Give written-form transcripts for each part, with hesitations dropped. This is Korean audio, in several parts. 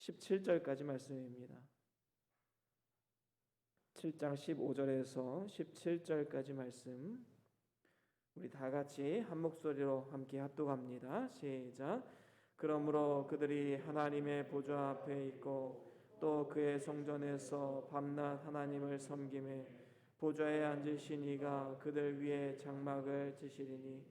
17절까지 말씀입니다. 7장 15절에서 17절까지 말씀, 우리 다 같이 한 목소리로 함께 합독합니다. 시작. 그러므로 그들이 하나님의 보좌 앞에 있고 또 그의 성전에서 밤낮 하나님을 섬기매 보좌에 앉으신 이가 그들 위에 장막을 치시리니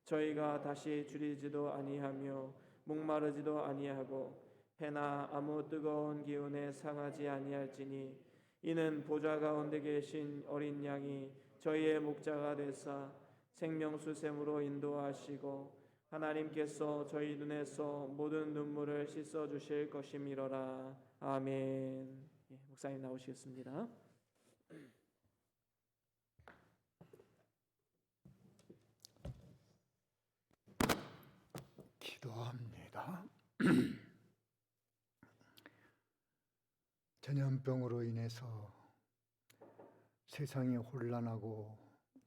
저희가 다시 줄이지도 아니하며 목마르지도 아니하고 해나 아무 뜨거운 기운에 상하지 아니할지니 이는 보좌 가운데 계신 어린 양이 저희의 목자가 되사 생명수샘으로 인도하시고 하나님께서 저희 눈에서 모든 눈물을 씻어 주실 것이미로라. 아멘. 목사님 나오시겠습니다. 기도합니다. 전염병으로 인해서 세상이 혼란하고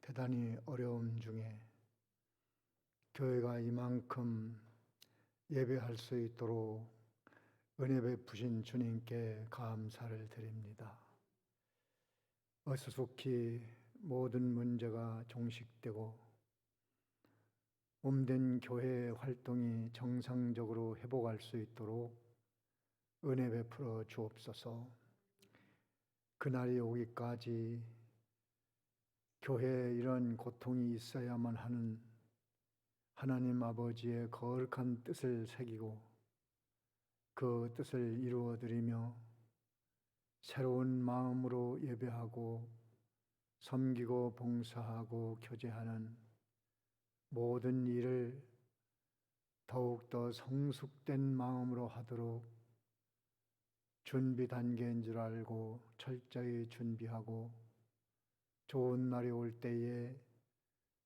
대단히 어려움 중에 교회가 이만큼 예배할 수 있도록 은혜 베푸신 주님께 감사를 드립니다. 어수속히 모든 문제가 종식되고 몸된 교회 활동이 정상적으로 회복할 수 있도록 은혜 베풀어 주옵소서. 그날이 오기까지 교회에 이런 고통이 있어야만 하는 하나님 아버지의 거룩한 뜻을 새기고 그 뜻을 이루어드리며 새로운 마음으로 예배하고 섬기고 봉사하고 교제하는 모든 일을 더욱더 성숙된 마음으로 하도록 준비 단계인 줄 알고 철저히 준비하고 좋은 날이 올 때에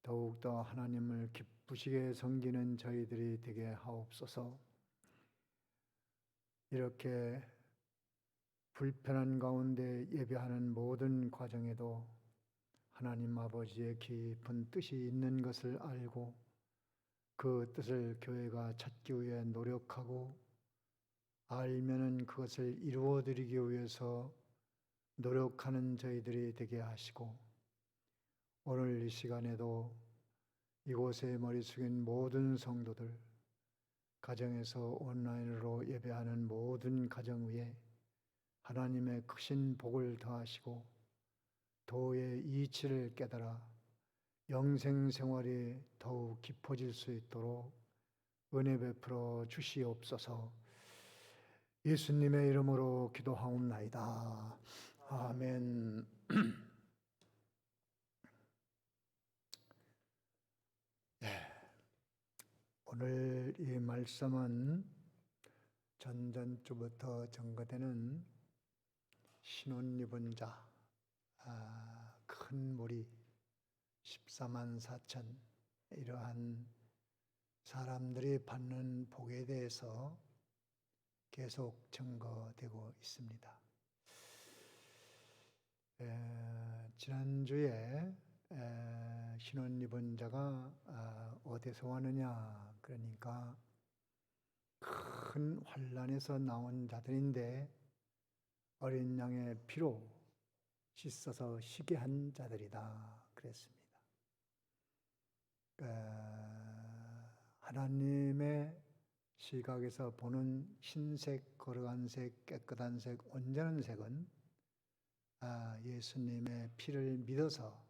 더욱더 하나님을 기쁘시게 섬기는 저희들이 되게 하옵소서. 이렇게 불편한 가운데 예배하는 모든 과정에도 하나님 아버지의 깊은 뜻이 있는 것을 알고 그 뜻을 교회가 찾기 위해 노력하고 알면은 그것을 이루어드리기 위해서 노력하는 저희들이 되게 하시고 오늘 이 시간에도 이곳에 머리 숙인 모든 성도들, 가정에서 온라인으로 예배하는 모든 가정 위에 하나님의 크신 복을 더하시고 도의 이치를 깨달아 영생 생활이 더욱 깊어질 수 있도록 은혜 베풀어 주시옵소서. 예수님의 이름으로 기도하옵나이다. 아멘. 네. 오늘 이 말씀은 전전주부터 전거되는 신혼 입은 자, 큰 무리 14만 4천 이러한 사람들이 받는 복에 대해서 계속 증거되고 있습니다. 지난주에 신혼 입은 자가 어디서 왔느냐 그러니까 큰 환난에서 나온 자들인데 어린 양의 피로 씻어서 쉬게 한 자들이다 그랬습니다. 하나님의 시각에서 보는 흰색, 거룩한 색, 깨끗한 색, 온전한 색은 예수님의 피를 믿어서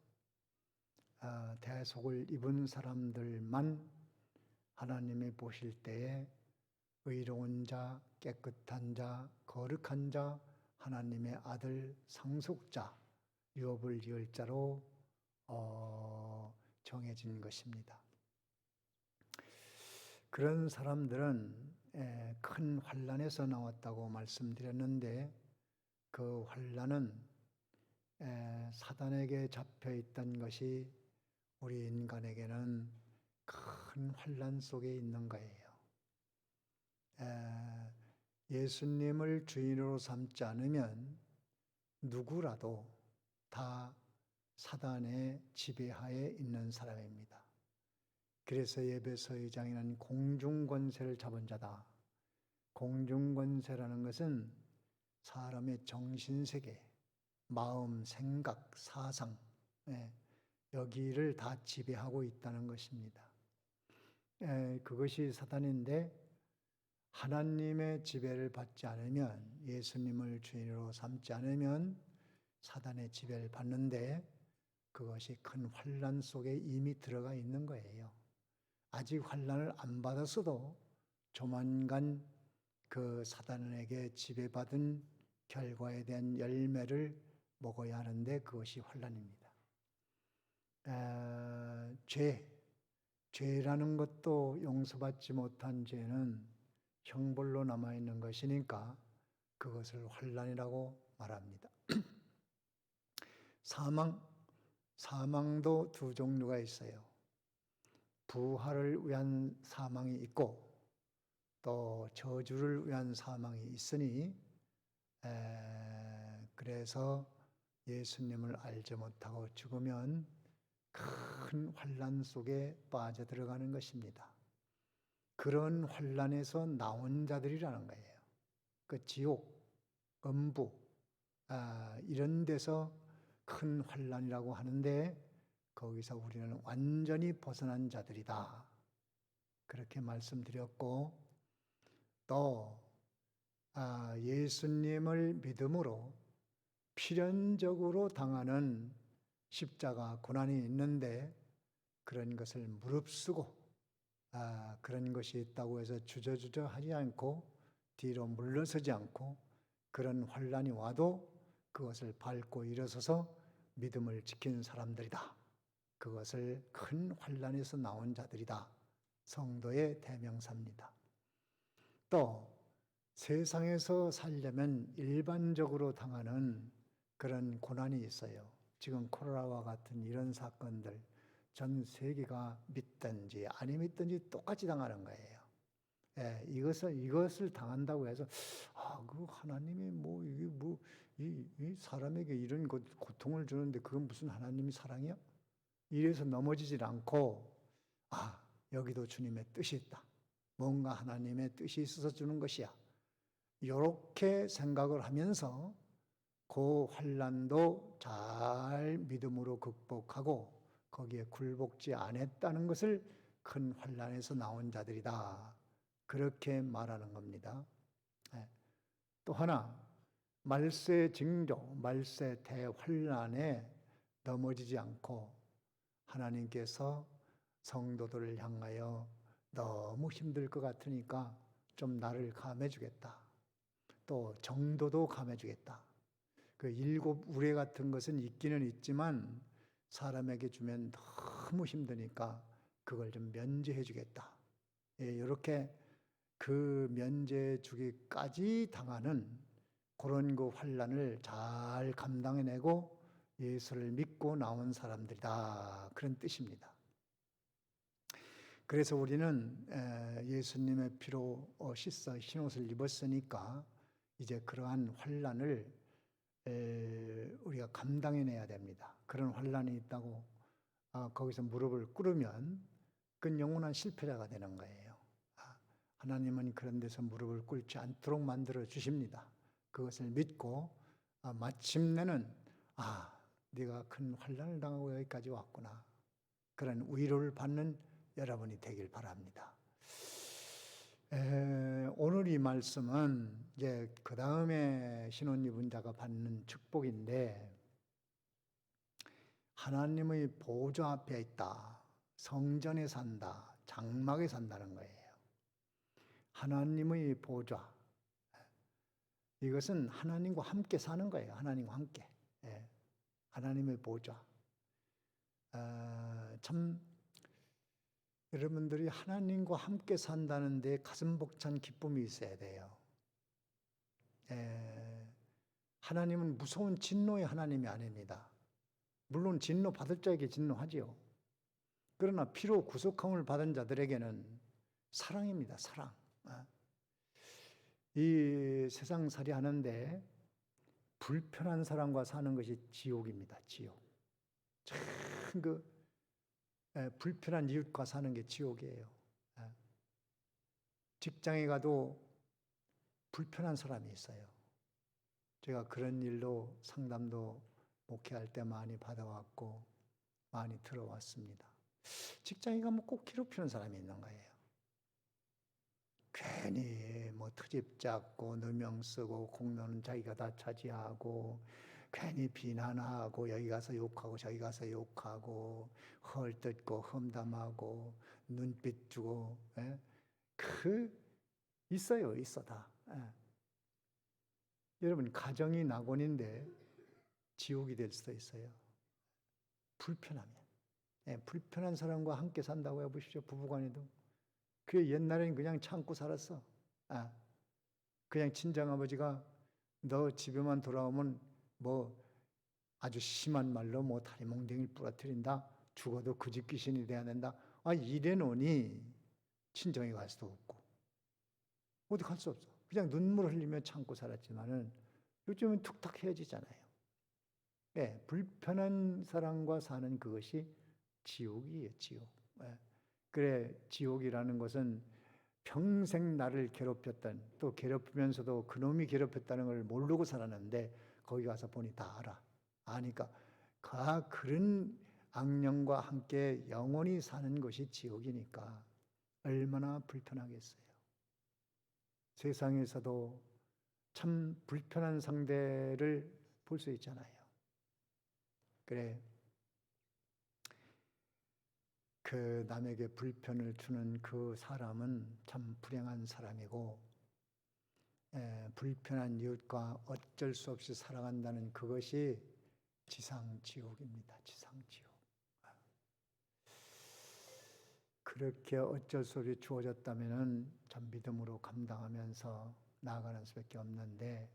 대속을 입은 사람들만 하나님이 보실 때에 의로운 자, 깨끗한 자, 거룩한 자, 하나님의 아들, 상속자, 유업을 이을 자로 정해진 것입니다. 그런 사람들은 큰 환난에서 나왔다고 말씀드렸는데 그 환난은 사단에게 잡혀 있던 것이 우리 인간에게는 큰 환난 속에 있는 거예요. 예수님을 주인으로 삼지 않으면 누구라도 다 사단의 지배하에 있는 사람입니다. 그래서 에베소 2장에는 공중권세를 잡은 자다. 공중권세라는 것은 사람의 정신세계, 마음, 생각, 사상, 여기를 다 지배하고 있다는 것입니다. 그것이 사단인데 하나님의 지배를 받지 않으면, 예수님을 주인으로 삼지 않으면 사단의 지배를 받는데, 그것이 큰 환난 속에 이미 들어가 있는 거예요. 아직 환난을 안 받았어도 조만간 그 사단에게 지배받은 결과에 대한 열매를 먹어야 하는데, 그것이 환난입니다. 죄라는 것도 용서받지 못한 죄는 형벌로 남아있는 것이니까 그것을 환난이라고 말합니다. 사망도 두 종류가 있어요. 부활을 위한 사망이 있고 또 저주를 위한 사망이 있으니, 그래서 예수님을 알지 못하고 죽으면 큰 환난 속에 빠져들어가는 것입니다. 그런 환난에서 나온 자들이라는 거예요. 그 지옥, 음부, 이런 데서 큰 환난이라고 하는데, 거기서 우리는 완전히 벗어난 자들이다, 그렇게 말씀드렸고, 또 예수님을 믿음으로 필연적으로 당하는 십자가 고난이 있는데, 그런 것을 무릅쓰고 그런 것이 있다고 해서 주저주저 하지 않고 뒤로 물러서지 않고, 그런 환난이 와도 그것을 밟고 일어서서 믿음을 지킨 사람들이다, 그것을 큰 환난에서 나온 자들이다, 성도의 대명사입니다. 또 세상에서 살려면 일반적으로 당하는 그런 고난이 있어요. 지금 코로나와 같은 이런 사건들, 전 세계가 믿든지 아니 믿든지 똑같이 당하는 거예요. 이것을 당한다고 해서 그 하나님이 이 사람에게 이런 고통을 주는데 그건 무슨 하나님이 사랑이야? 이래서 넘어지질 않고, 여기도 주님의 뜻이 있다, 뭔가 하나님의 뜻이 있어서 주는 것이야, 이렇게 생각을 하면서 그 환난도 잘 믿음으로 극복하고 거기에 굴복지 않았다는 것을 큰 환난에서 나온 자들이다, 그렇게 말하는 겁니다. 또 하나, 말세 징조, 말세 대환난에 넘어지지 않고 하나님께서 성도들을 향하여 너무 힘들 것 같으니까 좀 나를 감해주겠다, 또 정도도 감해주겠다, 그 7 우레 같은 것은 있기는 있지만 사람에게 주면 너무 힘드니까 그걸 좀 면제해 주겠다, 이렇게 그 면제해 주기까지 당하는 그런 그 환난을 잘 감당해내고 예수를 믿고 나온 사람들이다, 그런 뜻입니다. 그래서 우리는 예수님의 피로 씻어 흰옷을 입었으니까 이제 그러한 환난을 우리가 감당해내야 됩니다. 그런 환난이 있다고 거기서 무릎을 꿇으면 그건 영원한 실패자가 되는 거예요. 하나님은 그런 데서 무릎을 꿇지 않도록 만들어 주십니다. 그것을 믿고 마침내는 네가 큰 환난을 당하고 여기까지 왔구나, 그런 위로를 받는 여러분이 되길 바랍니다. 오늘 이 말씀은 이제 그 다음에 신혼 입은 자가 받는 축복인데, 하나님의 보좌 앞에 있다, 성전에 산다, 장막에 산다는 거예요. 하나님의 보좌, 이것은 하나님과 함께 사는 거예요. 하나님과 함께. 하나님의 보좌. 참 여러분들이 하나님과 함께 산다는 데 가슴 벅찬 기쁨이 있어야 돼요. 하나님은 무서운 진노의 하나님이 아닙니다. 물론 진노 받을 자에게 진노하지요. 그러나 피로 구속함을 받은 자들에게는 사랑입니다. 사랑. 이 세상살이 하는데 불편한 사람과 사는 것이 지옥입니다. 지옥. 참 불편한 이웃과 사는 게 지옥이에요. 직장에 가도 불편한 사람이 있어요. 제가 그런 일로 상담도 목회할 때 많이 받아왔고 많이 들어왔습니다. 직장에 가면 꼭 괴롭히는 사람이 있는 거예요. 괜히 뭐 트집 잡고 누명 쓰고 공로는 자기가 다 차지하고 괜히 비난하고 여기 가서 욕하고 저기 가서 욕하고 헐뜯고 험담하고 눈빛 주고 있어요. 있어 다. 여러분 가정이 낙원인데 지옥이 될 수도 있어요. 불편하면. 불편한 사람과 함께 산다고 해보십시오. 부부간에도. 그 옛날에는 그냥 참고 살았어. 그냥 친정아버지가 너 집에만 돌아오면 뭐 아주 심한 말로 뭐 다리 몽둥이를 부러뜨린다. 죽어도 그 집 귀신이 돼야 된다. 이래 놓으니 친정에 갈 수도 없고 어디 갈 수 없어. 그냥 눈물 흘리며 참고 살았지만은 요즘은 툭탁 헤어지잖아요. 불편한 사람과 사는 그것이 지옥이에요. 지옥. 그래 지옥이라는 것은 평생 나를 괴롭혔던 또 괴롭히면서도 그놈이 괴롭혔다는 걸 모르고 살았는데 거기 가서 보니 다 알아. 아니까 그런 악령과 함께 영원히 사는 것이 지옥이니까 얼마나 불편하겠어요. 세상에서도 참 불편한 상대를 볼 수 있잖아요. 그래 그 남에게 불편을 주는 그 사람은 참 불행한 사람이고 불편한 이웃과 어쩔 수 없이 살아간다는 그것이 지상지옥입니다. 지상지옥. 그렇게 어쩔 수 없이 주어졌다면 참 믿음으로 감당하면서 나아가는 수밖에 없는데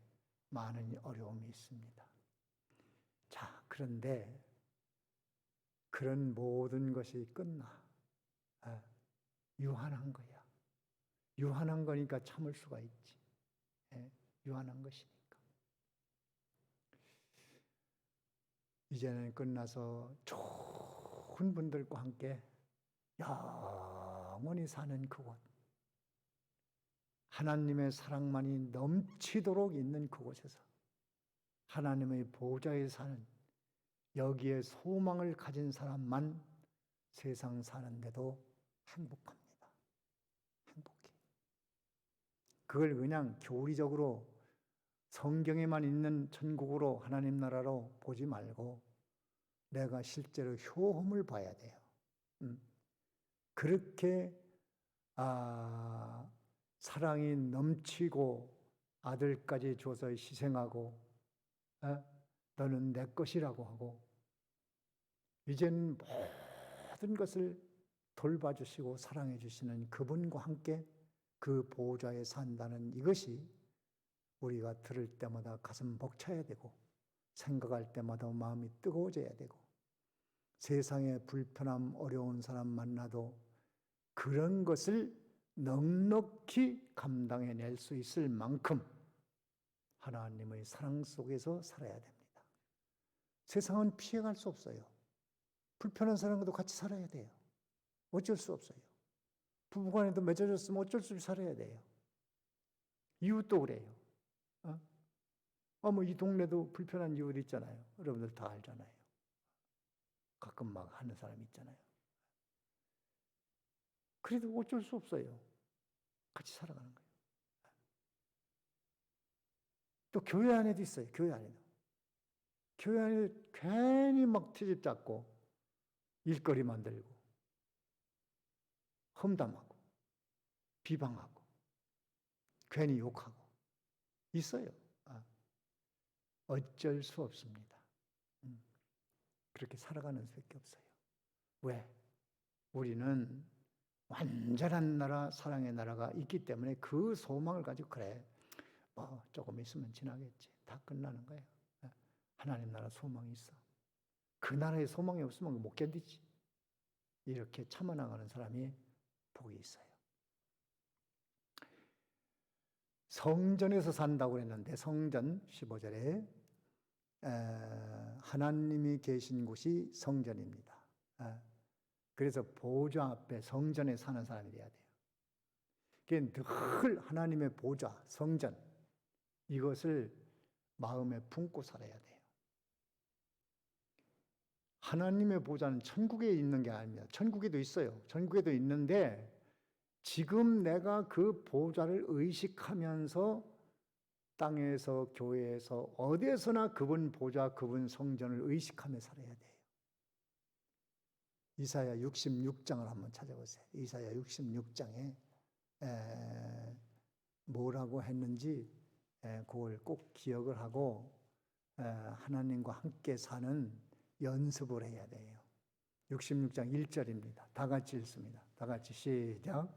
많은 어려움이 있습니다. 자, 그런데 그런 모든 것이 끝나. 유한한 거야. 유한한 거니까 참을 수가 있지. 유한한 것이니까. 이제는 끝나서 좋은 분들과 함께 영원히 사는 그곳. 하나님의 사랑만이 넘치도록 있는 그곳에서 하나님의 보좌에 사는 여기에 소망을 가진 사람만 세상 사는데도 행복합니다. 행복해. 그걸 그냥 교리적으로 성경에만 있는 천국으로 하나님 나라로 보지 말고 내가 실제로 효험을 봐야 돼요. 그렇게 사랑이 넘치고 아들까지 줘서 희생하고 너는 내 것이라고 하고 이젠 모든 것을 돌봐주시고 사랑해 주시는 그분과 함께 그 보좌에 산다는 이것이 우리가 들을 때마다 가슴 벅차야 되고 생각할 때마다 마음이 뜨거워져야 되고 세상에 불편함 어려운 사람 만나도 그런 것을 넉넉히 감당해낼 수 있을 만큼 하나님의 사랑 속에서 살아야 됩니다. 세상은 피해갈 수 없어요. 불편한 사람과도 같이 살아야 돼요. 어쩔 수 없어요. 부부간에도 맺어졌으면 어쩔 수 없이 살아야 돼요. 이웃도 그래요. 뭐 이 동네도 불편한 이웃 있잖아요. 여러분들 다 알잖아요. 가끔 막 하는 사람 있잖아요. 그래도 어쩔 수 없어요. 같이 살아가는 거예요. 또 교회 안에도 있어요. 교회 안에도. 교회 안에 괜히 막 트집 잡고 일거리 만들고 험담하고 비방하고 괜히 욕하고 있어요. 어쩔 수 없습니다. 그렇게 살아가는 수밖에 없어요. 왜? 우리는 완전한 나라, 사랑의 나라가 있기 때문에 그 소망을 가지고 그래. 뭐 조금 있으면 지나겠지. 다 끝나는 거예요. 하나님 나라 소망이 있어. 그 나라에 소망이 없으면 못 견디지. 이렇게 참아나가는 사람이 복이 있어요. 성전에서 산다고 그랬는데 성전 15절에 하나님이 계신 곳이 성전입니다. 그래서 보좌 앞에 성전에 사는 사람이 돼야 돼요. 늘 하나님의 보좌, 성전, 이것을 마음에 품고 살아야 돼요. 하나님의 보좌는 천국에 있는 게 아닙니다. 천국에도 있어요. 천국에도 있는데 지금 내가 그 보좌를 의식하면서 땅에서 교회에서 어디에서나 그분 보좌, 그분 성전을 의식하며 살아야 돼요. 이사야 66장을 한번 찾아보세요. 이사야 66장에 뭐라고 했는지 그걸 꼭 기억을 하고 하나님과 함께 사는 연습을 해야 돼요. 66장 1절입니다. 다 같이 읽습니다. 다 같이 시작.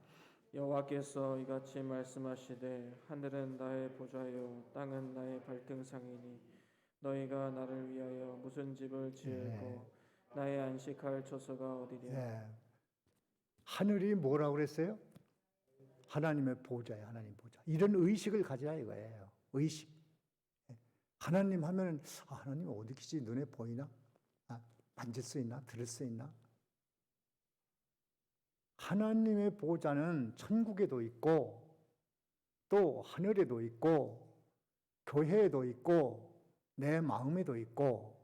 여호와께서 이같이 말씀하시되 하늘은 나의 보좌요 땅은 나의 발등상이니 너희가 나를 위하여 무슨 집을 지을고 나의 안식할 처소가 어디랴. 하늘이 뭐라고 그랬어요? 하나님의 보좌예요. 하나님 보좌. 이런 의식을 가지라 이거예요. 의식. 하나님 하면 하나님 어디 계시지? 눈에 보이나? 만질 수 있나? 들을 수 있나? 하나님의 보좌는 천국에도 있고 또 하늘에도 있고 교회에도 있고 내 마음에도 있고.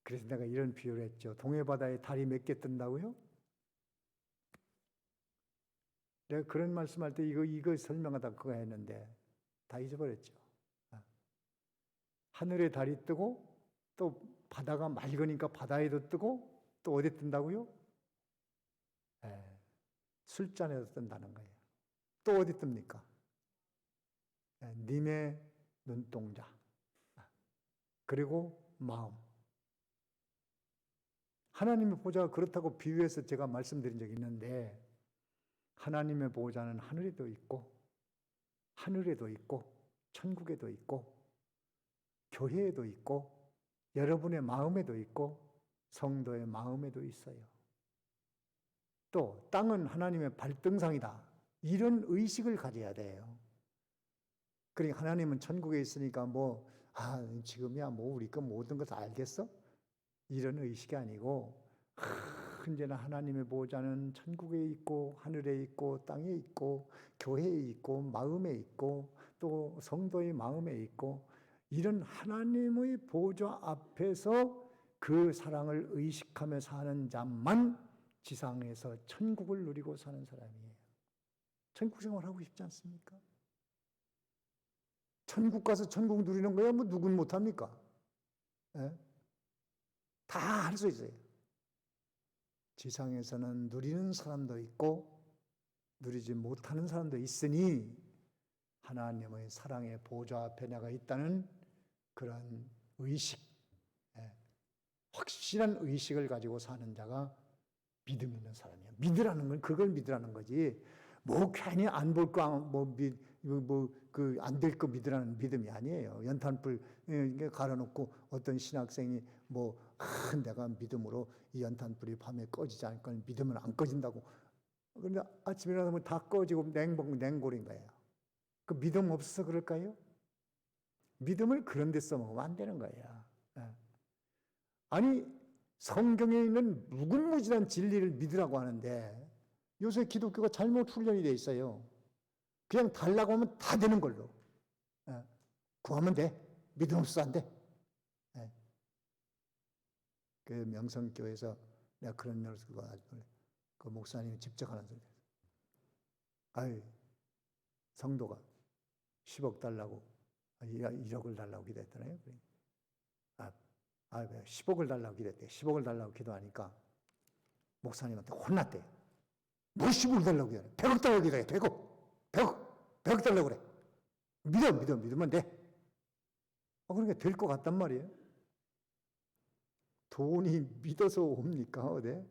그래서 내가 이런 비유를 했죠. 동해바다에 달이 몇 개 뜬다고요? 내가 그런 말씀할 때 이거 설명하다 그거 했는데 다 잊어버렸죠. 하늘에 달이 뜨고 또 바다가 맑으니까 바다에도 뜨고 또 어디 뜬다고요? 술잔에도 뜬다는 거예요. 또 어디 뜹니까? 님의 눈동자 그리고 마음. 하나님의 보좌가 그렇다고 비유해서 제가 말씀드린 적이 있는데 하나님의 보좌는 하늘에도 있고 하늘에도 있고 천국에도 있고 교회에도 있고 여러분의 마음에도 있고 성도의 마음에도 있어요. 또 땅은 하나님의 발등상이다. 이런 의식을 가져야 돼요. 그러니까 하나님은 천국에 있으니까 지금이야 우리 거 모든 것을 알겠어? 이런 의식이 아니고 언제나 하나님의 보좌는 천국에 있고 하늘에 있고 땅에 있고 교회에 있고 마음에 있고 또 성도의 마음에 있고 이런 하나님의 보좌 앞에서 그 사랑을 의식하며 사는 자만 지상에서 천국을 누리고 사는 사람이에요. 천국 생활하고 싶지 않습니까? 천국 가서 천국 누리는 거야 누군 못합니까? 다 할 수 있어요. 지상에서는 누리는 사람도 있고 누리지 못하는 사람도 있으니 하나님의 사랑의 보좌 앞에 내가 있다는 그런 의식, 확실한 의식을 가지고 사는 자가 믿음 있는 사람이에요. 믿으라는 건 그걸 믿으라는 거지. 괜히 안 볼 거 안 될 거 믿으라는 믿음이 아니에요. 연탄불 갈아놓고 어떤 신학생이 내가 믿음으로 이 연탄불이 밤에 꺼지지 않을 걸 믿으면 안 꺼진다고. 그런데 아침에 일어나면 다 꺼지고 냉골인 거예요. 그 믿음 없어서 그럴까요? 믿음을 그런 데 써먹으면 안 되는 거예요. 아니 성경에 있는 무궁무진한 진리를 믿으라고 하는데 요새 기독교가 잘못 훈련이 돼 있어요. 그냥 달라고 하면 다 되는 걸로. 구하면 돼. 믿음 없어 안 돼. 그 명성교회에서 내가 그런 날 쓰고 그 목사님이 직접 하는 소리. 성도가 10억 달라고 1억을 달라고 기도했더래요. 10억을 달라고 기도했대. 10억을 달라고 기도하니까 목사님한테 혼났대요. 뭐 10억을 달라고 기도해? 100억 달라고 기도해. 100억 달라고 그래. 믿으면 돼. 그러니까 될 것 같단 말이에요. 돈이 믿어서 옵니까? 어디?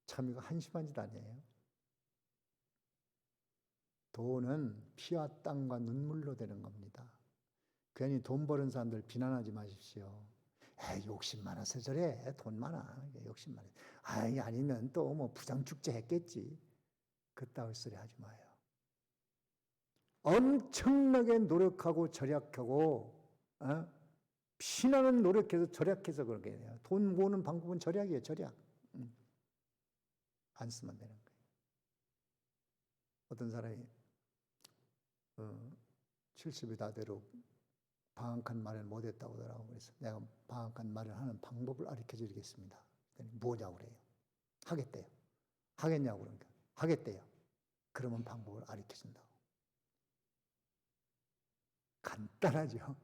참 이거 한심한 짓 아니에요. 돈은 피와 땀과 눈물로 되는 겁니다. 괜히 돈 버는 사람들 비난하지 마십시오. 욕심 많아서 저래. 돈 많아. 욕심 많아. 아니면 또 부장축제 했겠지. 그따위 소리 하지 마요. 엄청나게 노력하고 절약하고 피나는 노력해서 절약해서 그렇게 돼요. 돈 모으는 방법은 절약이에요. 절약. 안 쓰면 되는 거예요. 어떤 사람이 70이 다 되도록 방학한 말을 못했다고 하더라고. 그래서 내가 방학한 말을 하는 방법을 가르쳐 드리겠습니다. 그랬더니 뭐냐고 그래요. 하겠대요. 하겠냐고 그러니까 하겠대요. 그러면 방법을 가르쳐 준다고. 간단하죠.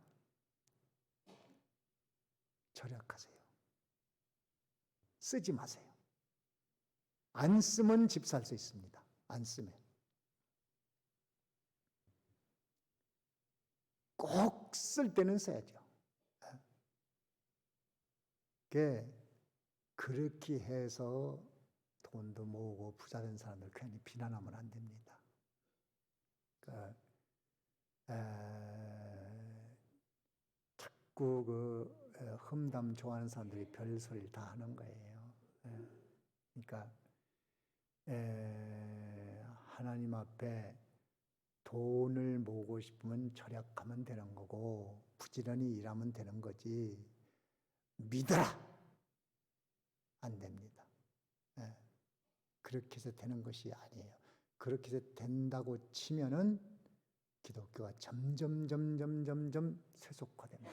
절약하세요. 쓰지 마세요. 안 쓰면 집 살 수 있습니다. 안 쓰면. 꼭 쓸 때는 써야죠. 그렇게 해서 돈도 모으고 부자 된 사람들 괜히 비난하면 안 됩니다. 그러니까 자꾸 험담 좋아하는 사람들이 별소리를 다 하는 거예요. 그러니까 하나님 앞에 돈을 모으고 싶으면 절약하면 되는 거고 부지런히 일하면 되는 거지 믿어라! 안 됩니다. 그렇게 해서 되는 것이 아니에요. 그렇게 해서 된다고 치면은 기독교가 점점 세속화됩니다.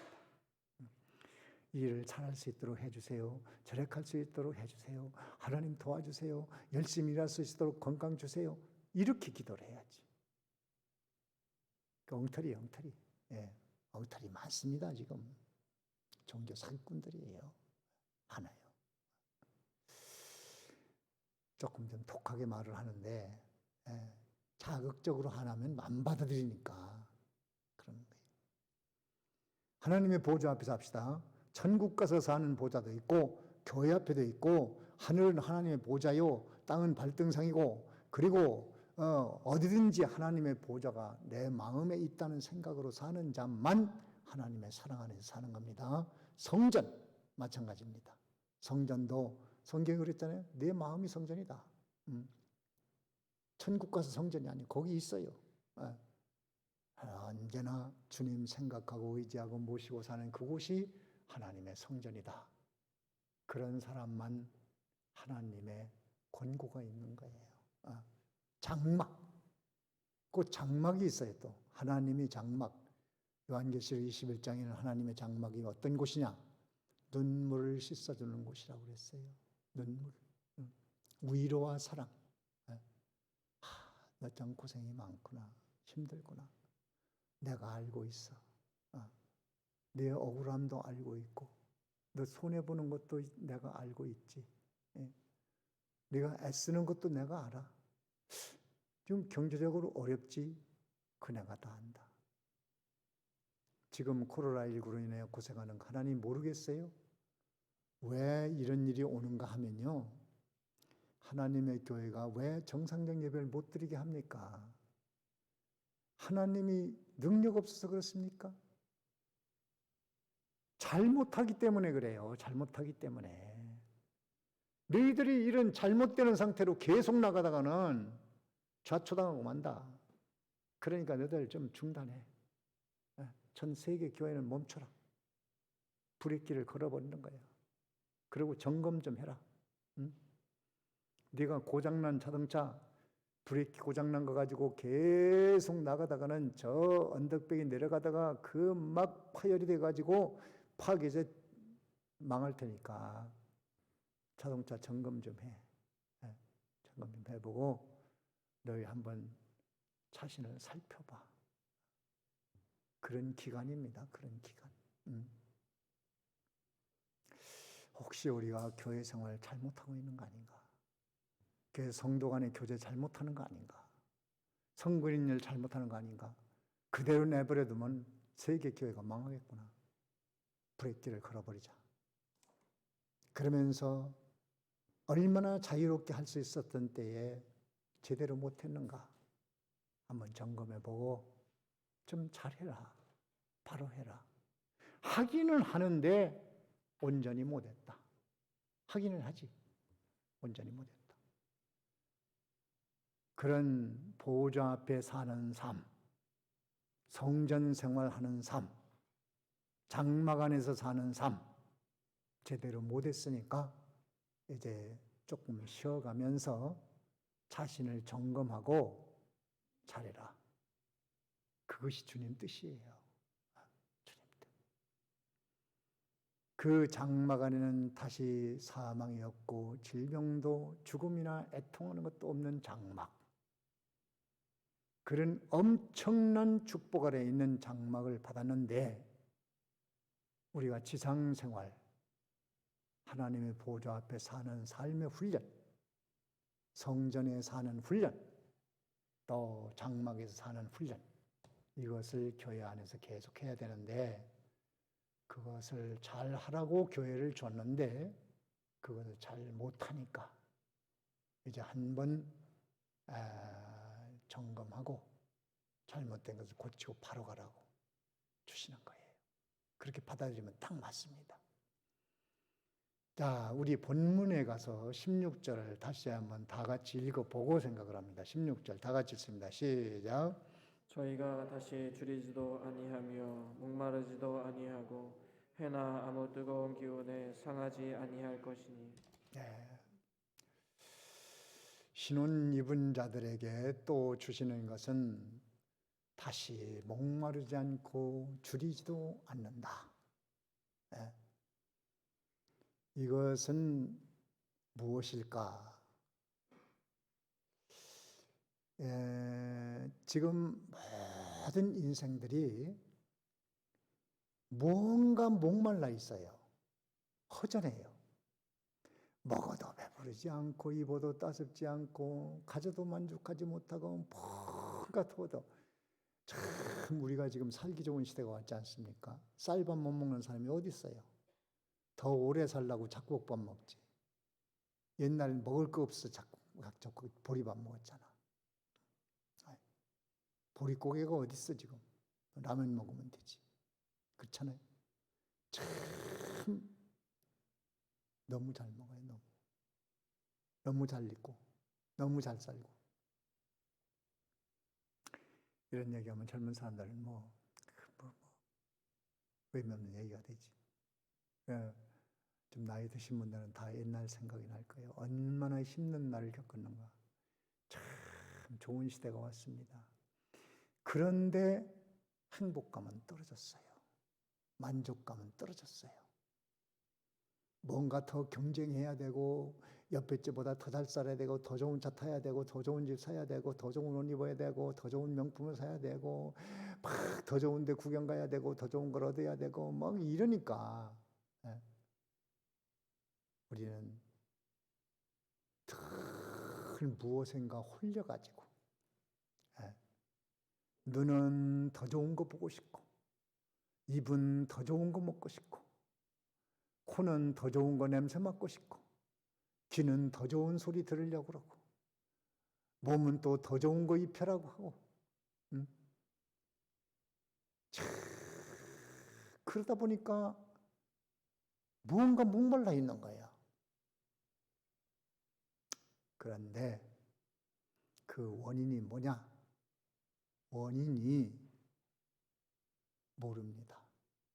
일을 잘할 수 있도록 해주세요. 절약할 수 있도록 해주세요. 하나님 도와주세요. 열심히 일할 수 있도록 건강 주세요. 이렇게 기도를 해야지. 엉터리. 엉터리 많습니다. 지금 종교 사기꾼들이에요. 많아요. 조금 좀 독하게 말을 하는데 자극적으로 하나면 안 받아들이니까 그런 거예요. 하나님의 보좌 앞에서 합시다. 천국 가서 사는 보좌도 있고 교회 앞에도 있고 하늘은 하나님의 보좌요 땅은 발등상이고 그리고 어디든지 하나님의 보좌가 내 마음에 있다는 생각으로 사는 자만 하나님의 사랑 안에서 사는 겁니다. 성전 마찬가지입니다. 성전도 성경이 그랬잖아요. 내 마음이 성전이다. 천국 가서 성전이 아니고 거기 있어요. 언제나 주님 생각하고 의지하고 모시고 사는 그곳이 하나님의 성전이다. 그런 사람만 하나님의 권고가 있는 거예요. 장막. 그 장막이 있어요. 또 하나님이 장막. 요한계시록 21장에는 하나님의 장막이 어떤 곳이냐? 눈물을 씻어주는 곳이라고 그랬어요. 눈물. 위로와 사랑. 너 참 고생이 많구나. 힘들구나. 내가 알고 있어. 네 억울함도 알고 있고 너 손해보는 것도 내가 알고 있지. 네가 애쓰는 것도 내가 알아. 좀 경제적으로 어렵지. 그 내가 다 안다. 지금 코로나19로 인해 고생하는 하나님 모르겠어요? 왜 이런 일이 오는가 하면요. 하나님의 교회가 왜 정상적 예배를 못 드리게 합니까? 하나님이 능력 없어서 그렇습니까? 잘못하기 때문에 그래요. 잘못하기 때문에. 너희들이 이런 잘못되는 상태로 계속 나가다가는 좌초당하고 만다. 그러니까 너희들 좀 중단해. 전 세계 교회는 멈춰라. 브레이크를 걸어버리는 거야. 그리고 점검 좀 해라. 응? 네가 고장난 자동차 브레이크 고장난 거 가지고 계속 나가다가는 저 언덕백이 내려가다가 그 막 파열이 돼가지고 파괴제 망할 테니까 자동차 점검 좀 해. 점검 좀 해보고 너희 한번 자신을 살펴봐. 그런 기간입니다. 그런 기간. 혹시 우리가 교회 생활 잘못하고 있는 거 아닌가? 교회 성도 간의 교제 잘못하는 거 아닌가? 성근인 일 잘못하는 거 아닌가? 그대로 내버려 두면 세계 교회가 망하겠구나. 브레이크를 걸어버리자. 그러면서 얼마나 자유롭게 할 수 있었던 때에 제대로 못했는가? 한번 점검해보고 좀 잘해라. 바로 해라. 하기는 하는데 온전히 못했다. 하기는 하지. 온전히 못했다. 그런 보좌 앞에 사는 삶, 성전 생활하는 삶, 장막 안에서 사는 삶 제대로 못했으니까 이제 조금 쉬어가면서 자신을 점검하고 잘해라. 그것이 주님 뜻이에요. 주님 뜻. 그 장막 안에는 다시 사망이 없고 질병도 죽음이나 애통하는 것도 없는 장막. 그런 엄청난 축복 아래 있는 장막을 받았는데 우리가 지상생활, 하나님의 보좌 앞에 사는 삶의 훈련, 성전에 사는 훈련, 또 장막에서 사는 훈련, 이것을 교회 안에서 계속해야 되는데 그것을 잘 하라고 교회를 줬는데 그것을 잘 못하니까 이제 한번 점검하고 잘못된 것을 고치고 바로 가라고 주시는 거예요. 그렇게 받아들이면 딱 맞습니다. 자, 우리 본문에 가서 16절을 다시 한번 다 같이 읽어보고 생각을 합니다. 16절 다 같이 읽습니다. 시작. 저희가 다시 줄이지도 아니하며 목마르지도 아니하고 회나 아무 뜨거운 기운에 상하지 아니할 것이니. 네. 신혼 입은 자들에게 또 주시는 것은 다시 목마르지 않고 줄이지도 않는다. 네. 이것은 무엇일까? 지금 모든 인생들이 뭔가 목말라 있어요. 허전해요. 먹어도 배부르지 않고 입어도 따숩지 않고 가져도 만족하지 못하고 뭔가 더워도 참 우리가 지금 살기 좋은 시대가 왔지 않습니까? 쌀밥 못 먹는 사람이 어디 있어요? 더 오래 살라고 잡곡밥 먹지. 옛날 먹을 거 없어 자꾸 보리밥 먹었잖아. 보릿고개가 어디 있어 지금? 라면 먹으면 되지. 그렇잖아요. 참 너무 잘 먹어요. 너무 잘 입고 너무 잘 살고. 이런 얘기하면 젊은 사람들은 의미 없는 얘기가 되지. 좀 나이 드신 분들은 다 옛날 생각이 날 거예요. 얼마나 힘든 날을 겪었는가. 참 좋은 시대가 왔습니다. 그런데 행복감은 떨어졌어요. 만족감은 떨어졌어요. 뭔가 더 경쟁해야 되고 옆에 집보다 더 잘 살아야 되고 더 좋은 차 타야 되고 더 좋은 집 사야 되고 더 좋은 옷 입어야 되고 더 좋은 명품을 사야 되고 막 더 좋은 데 구경 가야 되고 더 좋은 걸 얻어야 되고 막 이러니까 우리는 늘 무엇인가 홀려가지고 눈은 더 좋은 거 보고 싶고 입은 더 좋은 거 먹고 싶고 코는 더 좋은 거 냄새 맡고 싶고 귀는 더 좋은 소리 들으려고 그러고 몸은 또 더 좋은 거 입혀라고 하고 그러다 보니까 무언가 목말라 있는 거야. 그런데 그 원인이 뭐냐? 원인이 모릅니다.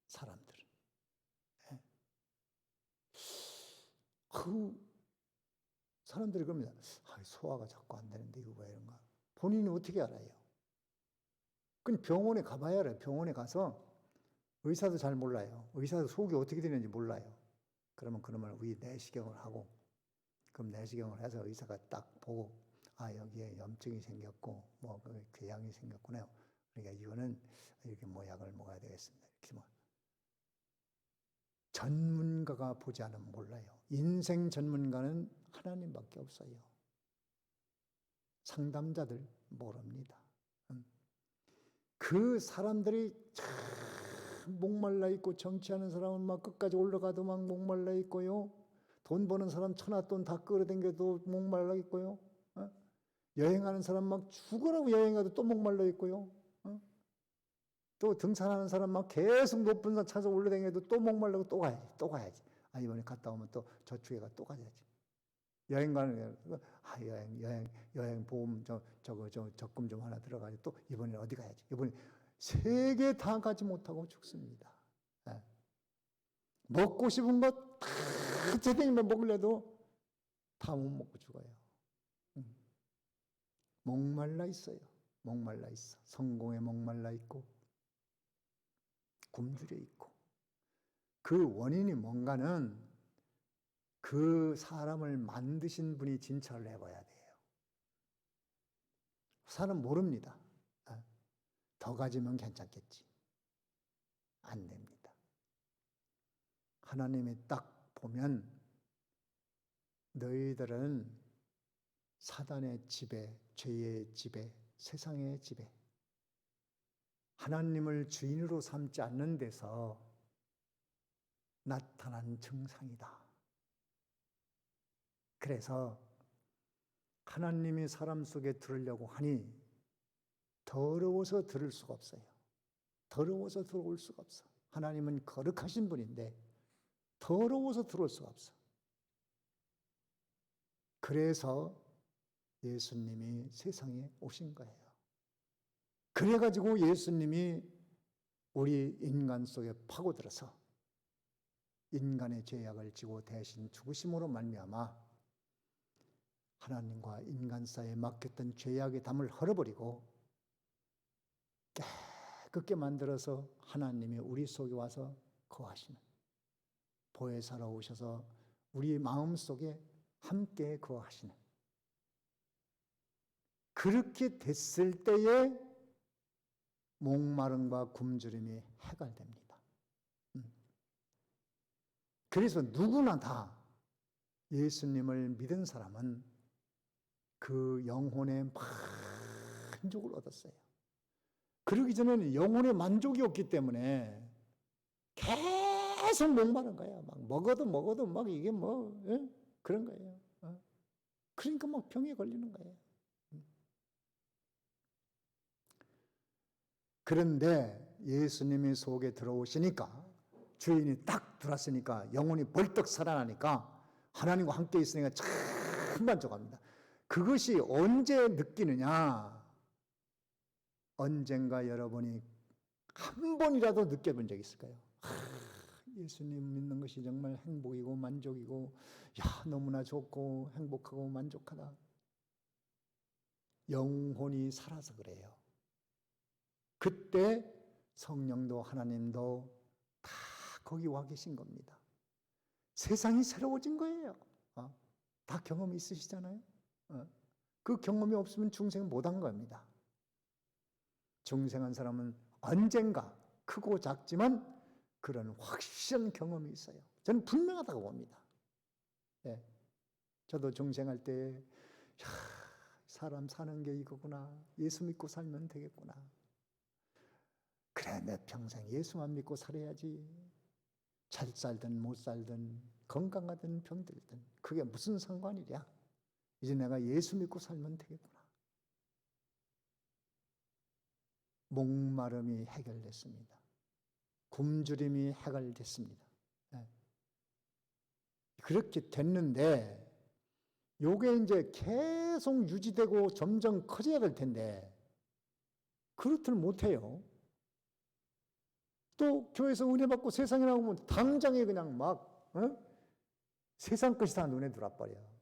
사람들은. 그 사람들이 그럽니다. 소화가 자꾸 안 되는데 이거 왜 이런가? 본인이 어떻게 알아요? 그건 병원에 가봐야 알아요. 병원에 가서 의사도 잘 몰라요. 의사도 속이 어떻게 되는지 몰라요. 그러면 그놈을 위 내시경을 하고 그럼 내시경을 해서 의사가 딱 보고 여기에 염증이 생겼고 궤양이 생겼구나. 그러니까 이거는 이렇게 약을 먹어야 되겠습니다. 이렇게 전문가가 보지 않으면 몰라요. 인생 전문가는 하나님밖에 없어요. 상담자들 모릅니다. 그 사람들이 참 목말라 있고 정치하는 사람은 막 끝까지 올라가도 막 목말라 있고요. 돈 버는 사람 천하돈 다 끌어당겨도 목말라 있고요. 여행하는 사람 막 죽으라고 여행가도 또 목말라 있고요. 또 등산하는 사람 막 계속 높은 산 찾아 올라다녀도 또 목말라고 또 가야지. 이번에 갔다 오면 또 저축에 가 또 가야지. 여행 가는 여행 보험 적금 좀 하나 들어가지. 또 이번에 어디 가야지. 이번에 세 개 다 가지 못하고 죽습니다. 먹고 싶은 것 다 제대로 먹으려도 다 못 먹고 죽어요. 목말라 있어요. 목말라 있어. 성공에 목말라 있고 굶주려 있고. 그 원인이 뭔가는 그 사람을 만드신 분이 진찰을 해봐야 돼요. 사람 모릅니다. 더 가지면 괜찮겠지. 안 됩니다. 하나님이 딱 보면 너희들은 사단의 지배, 죄의 지배, 세상의 지배, 하나님을 주인으로 삼지 않는 데서 나타난 증상이다. 그래서 하나님이 사람 속에 들으려고 하니 더러워서 들을 수가 없어요. 더러워서 들어올 수가 없어. 하나님은 거룩하신 분인데 더러워서 들어올 수가 없어. 그래서 예수님이 세상에 오신 거예요. 그래가지고 예수님이 우리 인간 속에 파고들어서 인간의 죄악을 지고 대신 죽으심으로 말미암아 하나님과 인간 사이에 막혔던 죄악의 담을 헐어버리고 깨끗게 만들어서 하나님이 우리 속에 와서 거하시는, 보혜사로 오셔서 우리 마음 속에 함께 거하시는, 그렇게 됐을 때에 목마름과 굶주림이 해결됩니다. 그래서 누구나 다 예수님을 믿은 사람은 그 영혼의 만족을 얻었어요. 그러기 전에는 영혼의 만족이 없기 때문에 계속 목마른 거야. 막 먹어도 막 이게 뭐 그런 거예요. 그러니까 막 병에 걸리는 거예요. 그런데 예수님이 속에 들어오시니까, 주인이 딱 들어왔으니까 영혼이 벌떡 살아나니까 하나님과 함께 있으니까 참 만족합니다. 그것이 언제 느끼느냐? 언젠가 여러분이 한 번이라도 느껴본 적이 있을까요? 예수님 믿는 것이 정말 행복이고 만족이고, 야, 너무나 좋고 행복하고 만족하다. 영혼이 살아서 그래요. 그때 성령도 하나님도 다 거기 와 계신 겁니다. 세상이 새로워진 거예요. 다 경험이 있으시잖아요. 그 경험이 없으면 중생 못한 겁니다. 중생한 사람은 언젠가 크고 작지만 그런 확실한 경험이 있어요. 저는 분명하다고 봅니다. 예. 저도 중생할 때 사람 사는 게 이거구나. 예수 믿고 살면 되겠구나. 그래, 내 평생 예수만 믿고 살아야지. 잘 살든 못 살든 건강하든 병들든 그게 무슨 상관이랴. 이제 내가 예수 믿고 살면 되겠구나. 목마름이 해결됐습니다. 굶주림이 해결됐습니다. 그렇게 됐는데 요게 이제 계속 유지되고 점점 커져야 될 텐데 그렇들 못해요. 또 교회에서 은혜 받고 세상에 나오면 당장에 그냥 막 세상 것이 다 눈에 들어와버려.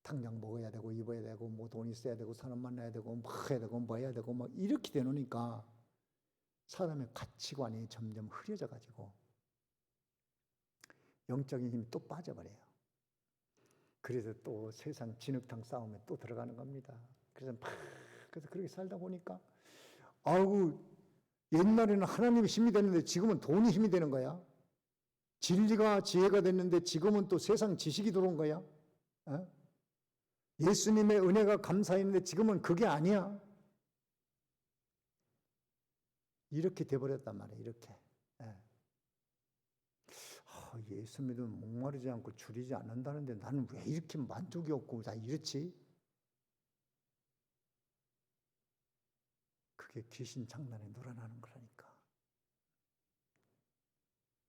당장 먹어야 되고 입어야 되고 뭐 돈 있어야 되고 사람 만나야 되고 뭐 해야 되고 뭐 해야 되고 막 이렇게 되놓으니까 사람의 가치관이 점점 흐려져 가지고 영적인 힘이 또 빠져버려요. 그래서 또 세상 진흙탕 싸움에 또 들어가는 겁니다. 그래서 그렇게 살다 보니까 아우, 옛날에는 하나님이 힘이 됐는데 지금은 돈이 힘이 되는 거야. 진리가 지혜가 됐는데 지금은 또 세상 지식이 들어온 거야. 예수님의 은혜가 감사했는데 지금은 그게 아니야. 이렇게 돼버렸단 말이에요. 이렇게. 예수 믿으면 목마르지 않고 줄이지 않는다는데 나는 왜 이렇게 만족이 없고 다 이렇지? 그게 귀신 장난에 놀아나는 거라니까.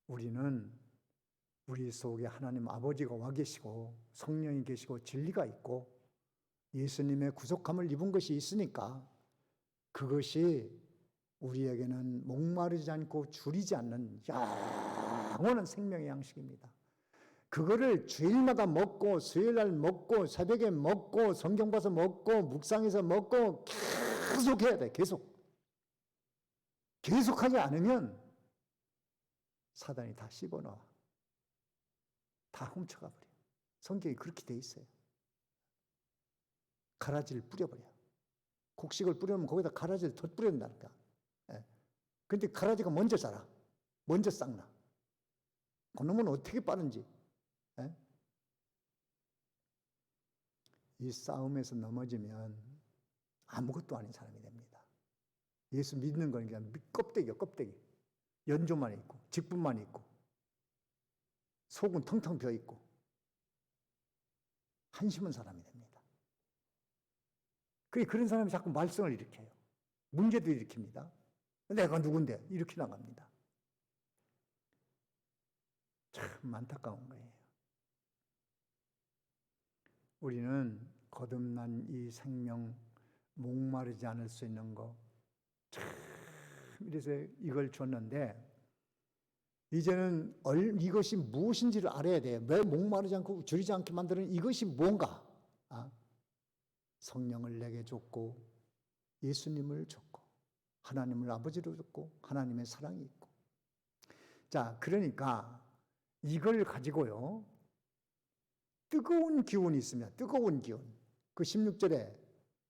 우리는 우리 속에 하나님 아버지가 와 계시고 성령이 계시고 진리가 있고 예수님의 구속함을 입은 것이 있으니까 그것이 우리에게는 목마르지 않고 줄이지 않는 영원한 생명의 양식입니다. 그거를 주일마다 먹고 수요일날 먹고 새벽에 먹고 성경 봐서 먹고 묵상해서 먹고 계속 해야 돼. 계속하지 않으면 사단이 다 씹어넣어. 다 훔쳐가 버려. 성경이 그렇게 돼 있어요. 가라지를 뿌려버려. 곡식을 뿌리면 거기다 가라지를 더 뿌린다니까. 근데 가라지가 먼저 자라. 먼저 싹나. 그놈은 어떻게 빠른지. 이 싸움에서 넘어지면 아무것도 아닌 사람이 됩니다. 예수 믿는 건 그냥 껍데기야, 껍데기. 연조만 있고, 직분만 있고, 속은 텅텅 비어 있고, 한심한 사람이 됩니다. 그런 사람이 자꾸 말썽을 일으켜요. 문제도 일으킵니다. 내가 누군데? 이렇게 나갑니다. 참 안타까운 거예요. 우리는 거듭난 이 생명, 목마르지 않을 수 있는 거, 참 이래서 이걸 줬는데 이제는 이것이 무엇인지를 알아야 돼요. 왜 목마르지 않고 줄이지 않게 만드는 이것이 뭔가? 성령을 내게 줬고 예수님을 줬고 하나님을 아버지로 줬고 하나님의 사랑이 있고. 자, 그러니까 이걸 가지고요. 뜨거운 기운이 있습니다. 뜨거운 기운. 그 16절에